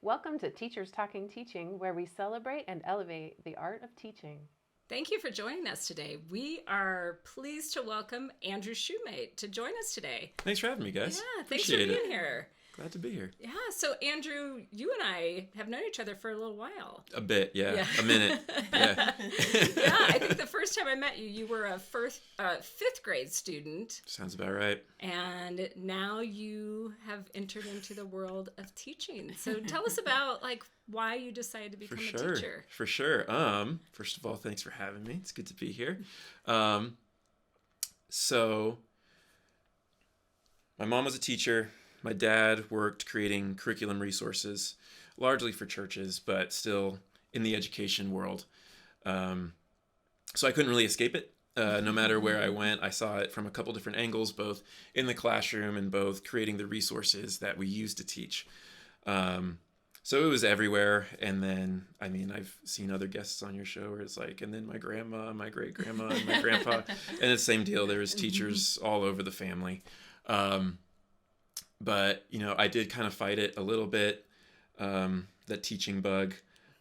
Welcome to Teachers Talking Teaching, where we celebrate and elevate the art of teaching. Thank you for joining us today. We are pleased to welcome Andrew Shumate to join us today. Thanks for having me, guys. Yeah, thanks for being here. Glad to be here. Yeah, so Andrew, you and I have known each other for a little while. A bit, yeah. A minute. Yeah. Yeah, I think the first time I met you, you were a fifth grade student. Sounds about right. And now you have entered into the world of teaching. So tell us about why you decided to become a teacher. For sure. First of all, thanks for having me. It's good to be here. So my mom was a teacher. My dad worked creating curriculum resources, largely for churches, but still in the education world. So I couldn't really escape it. No matter where I went, I saw it from a couple different angles, both in the classroom and both creating the resources that we use to teach. So it was everywhere. And then, I've seen other guests on your show where it's and then my grandma, my great-grandma, and my grandpa. And it's the same deal. There was teachers all over the family. But, I did kind of fight it a little bit, that teaching bug.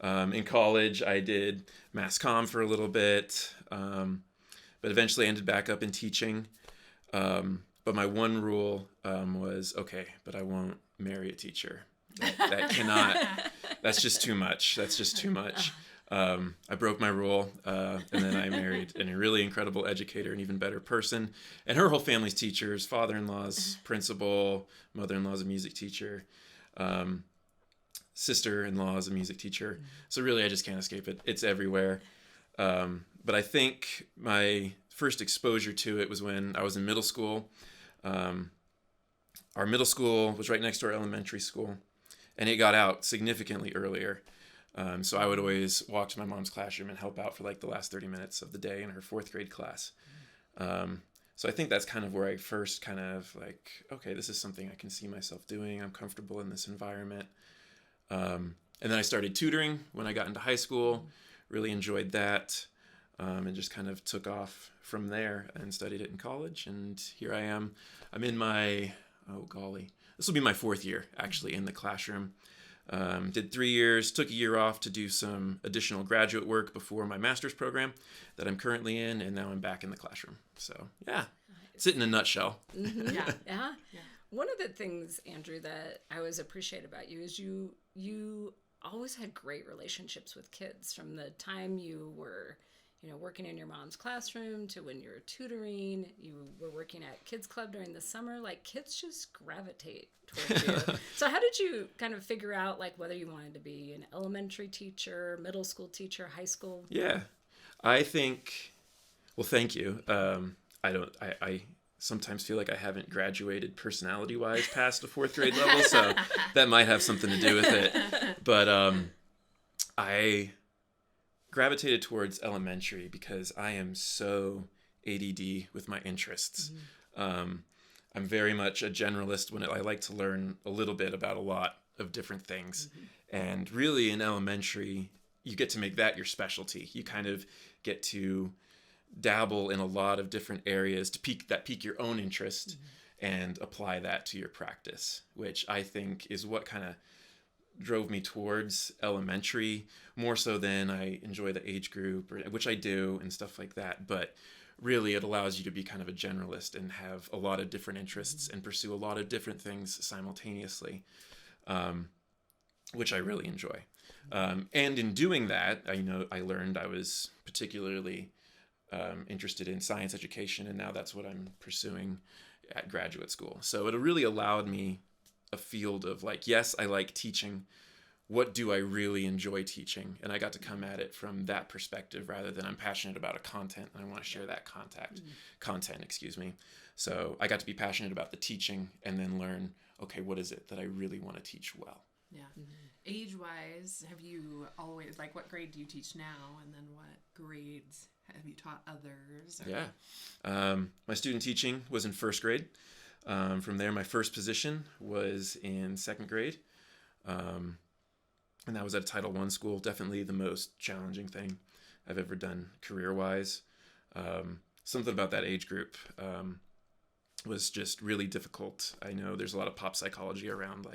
In college, I did mass comm for a little bit, but eventually ended back up in teaching. But my one rule was, okay, but I won't marry a teacher. That cannot, that's just too much. That's just too much. I broke my rule, and then I married a really incredible educator, an even better person. And her whole family's teachers, father-in-law's principal, mother-in-law's a music teacher, sister-in-law's a music teacher. So really, I just can't escape it. It's everywhere. But I think my first exposure to it was when I was in middle school. Our middle school was right next to our elementary school, and it got out significantly earlier. So I would always walk to my mom's classroom and help out for the last 30 minutes of the day in her fourth grade class. So I think that's kind of where I first kind of okay, this is something I can see myself doing. I'm comfortable in this environment. And then I started tutoring when I got into high school, really enjoyed that, and just kind of took off from there and studied it in college. And here I am. I'm in my, this will be my fourth year actually in the classroom. Did 3 years, took a year off to do some additional graduate work before my master's program that I'm currently in, and now I'm back in the classroom. So yeah, it's it in a nutshell. Mm-hmm. Yeah. One of the things, Andrew, that I always appreciate about you is you always had great relationships with kids from the time you were working in your mom's classroom to when you were tutoring, you were working at kids club during the summer. Kids just gravitate towards you. So how did you kind of figure out whether you wanted to be an elementary teacher, middle school teacher, high school? Yeah, I think, well, thank you. I sometimes feel like I haven't graduated personality-wise past the fourth grade level, so that might have something to do with it. But I gravitated towards elementary because I am so ADD with my interests. I'm very much a generalist when I like to learn a little bit about a lot of different things. And really in elementary, you get to make that your specialty. You kind of get to dabble in a lot of different areas to pique your own interest and apply that to your practice, which I think is what kind of drove me towards elementary more so than I enjoy the age group, which I do and stuff like that. But really it allows you to be kind of a generalist and have a lot of different interests and pursue a lot of different things simultaneously, which I really enjoy. And in doing that, I learned I was particularly interested in science education, and now that's what I'm pursuing at graduate school. So it really allowed me a field of yes, I like teaching. What do I really enjoy teaching? And I got to come at it from that perspective rather than I'm passionate about a content and I want to share that content. So I got to be passionate about the teaching and then learn, okay, what is it that I really want to teach well? Yeah. Age-wise, have you always, what grade do you teach now? And then what grades have you taught others? Yeah. My student teaching was in first grade. From there, my first position was in second grade. And that was at a Title I school. Definitely the most challenging thing I've ever done career-wise. Something about that age group was just really difficult. I know there's a lot of pop psychology around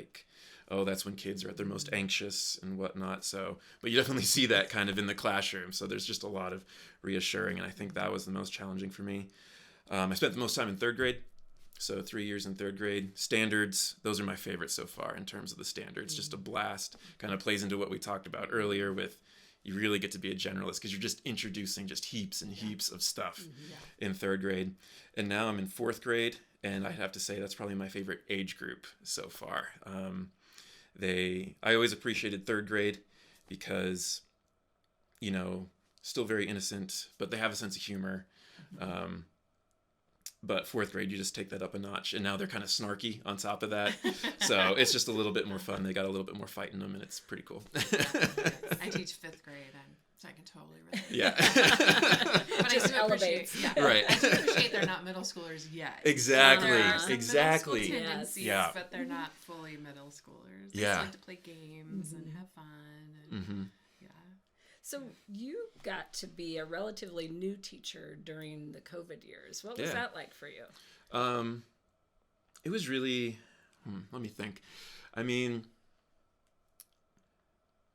oh, that's when kids are at their most anxious and whatnot. So, but you definitely see that kind of in the classroom. So there's just a lot of reassuring. And I think that was the most challenging for me. I spent the most time in third grade. So 3 years in third grade. Standards, those are my favorites so far in terms of the standards. Just a blast. Kind of plays into what we talked about earlier with you really get to be a generalist because you're just introducing just heaps and heaps of stuff in third grade. And now I'm in fourth grade, and I'd have to say that's probably my favorite age group so far. I always appreciated third grade because, still very innocent, but they have a sense of humor. But fourth grade, you just take that up a notch, and now they're kind of snarky on top of that. So it's just a little bit more fun. They got a little bit more fight in them, and it's pretty cool. I teach fifth grade, so I can totally relate. Yeah. But I do appreciate, Right. I do appreciate they're not middle schoolers yet. Exactly. There are some Exactly. middle school tendencies, Yeah. but they're not fully middle schoolers. They Yeah. just like to play games and have fun. And, So you got to be a relatively new teacher during the COVID years. What was that like for you? It was really, let me think. I mean,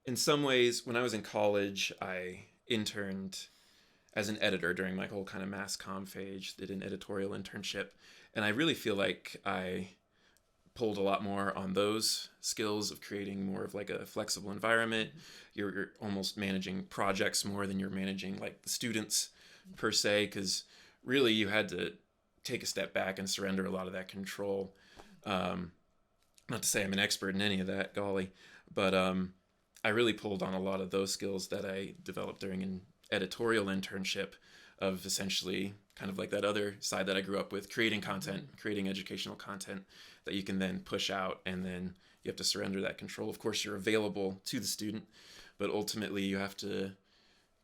in some ways, when I was in college, I interned as an editor during my whole kind of mass comm phase, did an editorial internship. And I really feel like I pulled a lot more on those skills of creating more of like a flexible environment. You're almost managing projects more than you're managing like the students per se, because really you had to take a step back and surrender a lot of that control. Not to say I'm an expert in any of that, golly, but I really pulled on a lot of those skills that I developed during an editorial internship of essentially kind of like that other side that I grew up with, creating content, creating educational content that you can then push out, and then you have to surrender that control. Of course, you're available to the student, but ultimately you have to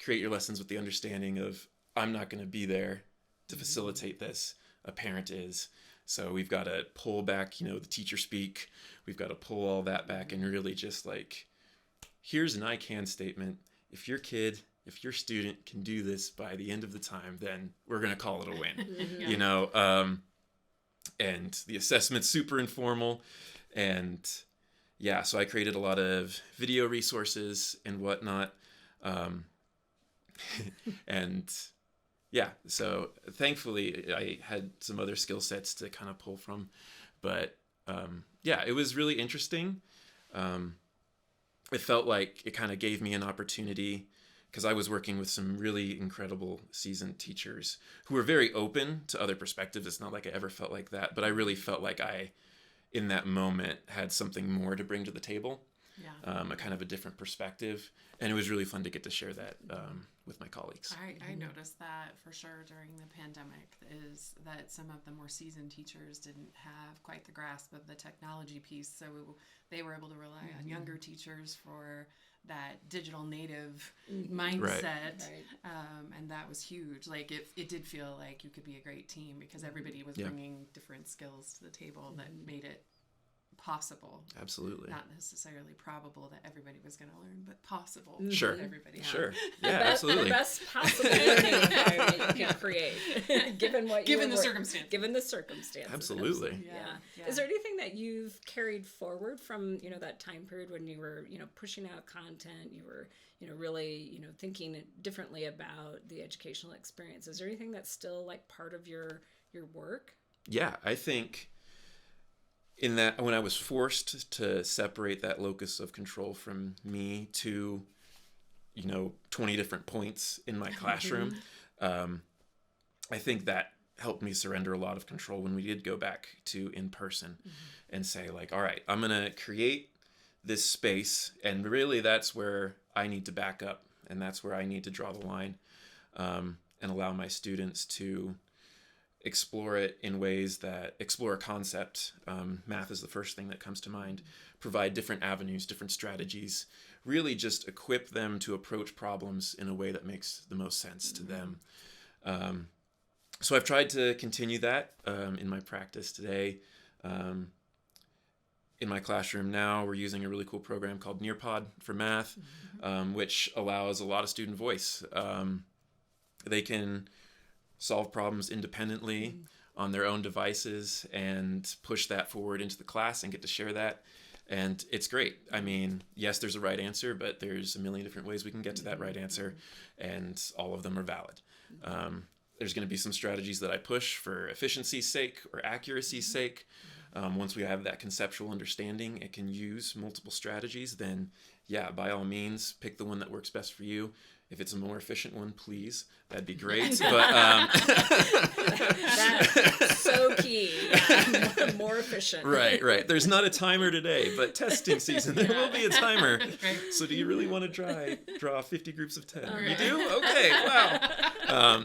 create your lessons with the understanding of I'm not going to be there to facilitate this. A parent is. So we've got to pull back, the teacher speak. We've got to pull all that back and really just like, here's an I can statement. If your student can do this by the end of the time, then we're going to call it a win, and the assessment's super informal. And so I created a lot of video resources and whatnot. So thankfully I had some other skill sets to kind of pull from, but it was really interesting. It felt like it kind of gave me an opportunity because I was working with some really incredible seasoned teachers who were very open to other perspectives. It's not like I ever felt like that, but I really felt like I, in that moment, had something more to bring to the table, a kind of a different perspective. And it was really fun to get to share that with my colleagues. I noticed that for sure during the pandemic, is that some of the more seasoned teachers didn't have quite the grasp of the technology piece. So they were able to rely on younger teachers for that digital native mindset. Right. And that was huge. Like it did feel like you could be a great team because everybody was bringing different skills to the table that made it possible. Absolutely. Not necessarily probable that everybody was going to learn, but possible. Sure. That everybody had. Sure. Yeah, absolutely. The best possible learning environment you can create, given the circumstances. Given the circumstances. Absolutely. Yeah. Is there anything that you've carried forward from that time period when you were pushing out content, you were really thinking differently about the educational experience? Is there anything that's still like part of your work? Yeah, I think in that when I was forced to separate that locus of control from me to 20 different points in my classroom, I think that helped me surrender a lot of control when we did go back to in person and say like, all right, I'm gonna create this space, and really that's where I need to back up, and that's where I need to draw the line, and allow my students to explore it in ways that explore a concept. Math is the first thing that comes to mind. Provide different avenues, different strategies, really just equip them to approach problems in a way that makes the most sense to them. So I've tried to continue that in my practice today. In my classroom now, we're using a really cool program called Nearpod for math, which allows a lot of student voice. They can solve problems independently on their own devices and push that forward into the class and get to share that. And it's great. I mean, yes, there's a right answer, but there's a million different ways we can get to that right answer, and all of them are valid. There's going to be some strategies that I push for efficiency's sake or accuracy's sake. Once we have that conceptual understanding, it can use multiple strategies, then yeah, by all means, pick the one that works best for you. If it's a more efficient one, please, that'd be great. But That's so key. Yeah, more efficient. Right. There's not a timer today, but testing season, there will be a timer. Right. So do you really want to draw 50 groups of 10? You do? Okay, wow. A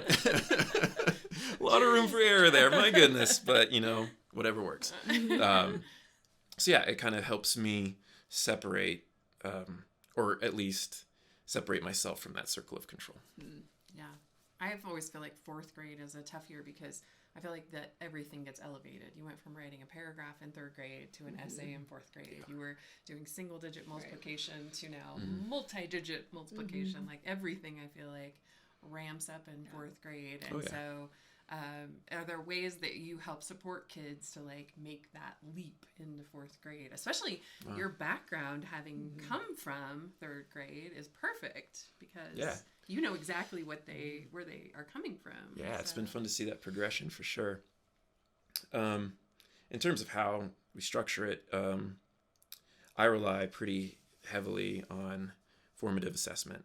lot of room for error there, my goodness. But, whatever works. So yeah, it kind of helps me separate, or at least separate myself from that circle of control. Yeah. I've always feel like fourth grade is a tough year because I feel like that everything gets elevated. You went from writing a paragraph in third grade to an essay in fourth grade. You were doing single digit multiplication to now multi-digit multiplication. Like everything I feel like ramps up in fourth grade. And so are there ways that you help support kids to like make that leap into fourth grade? Especially your background having come from third grade is perfect because you know exactly where they are coming from. Yeah, it's been fun to see that progression for sure. In terms of how we structure it, I rely pretty heavily on formative assessment.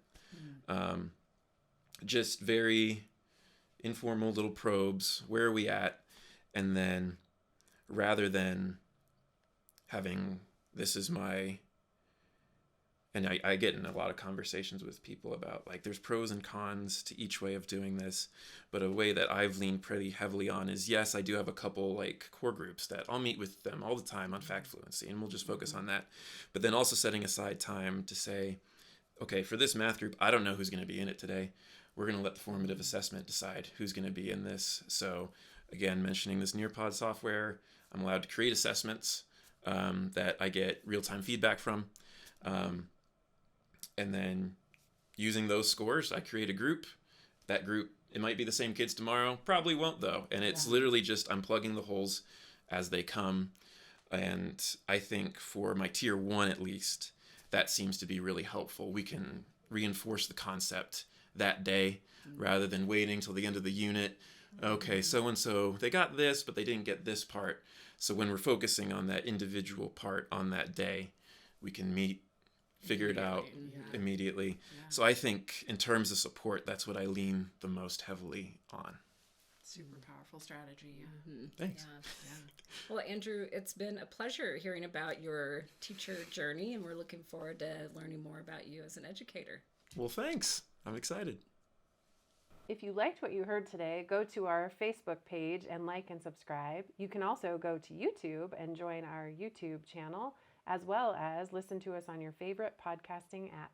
Just very informal little probes. Where are we at? And then rather than having and I get in a lot of conversations with people about like there's pros and cons to each way of doing this, but a way that I've leaned pretty heavily on is, yes, I do have a couple like core groups that I'll meet with them all the time on fact fluency, and we'll just focus on that. But then also setting aside time to say, okay, for this math group, I don't know who's going to be in it today. We're going to let the formative assessment decide who's going to be in this. So again, mentioning this Nearpod software, I'm allowed to create assessments that I get real-time feedback from. And then using those scores, I create a group. That group, it might be the same kids tomorrow, probably won't though. And it's literally just I'm plugging the holes as they come. And I think for my tier 1 at least, that seems to be really helpful. We can reinforce the concept that day rather than waiting till the end of the unit. Okay, so-and-so, they got this, but they didn't get this part. So when we're focusing on that individual part on that day, we can figure it out immediately. Yeah. So I think in terms of support, that's what I lean the most heavily on. Super powerful strategy. Yeah. Thanks. Yeah. Well, Andrew, it's been a pleasure hearing about your teacher journey, and we're looking forward to learning more about you as an educator. Well, thanks. I'm excited. If you liked what you heard today, go to our Facebook page and like and subscribe. You can also go to YouTube and join our YouTube channel, as well as listen to us on your favorite podcasting app.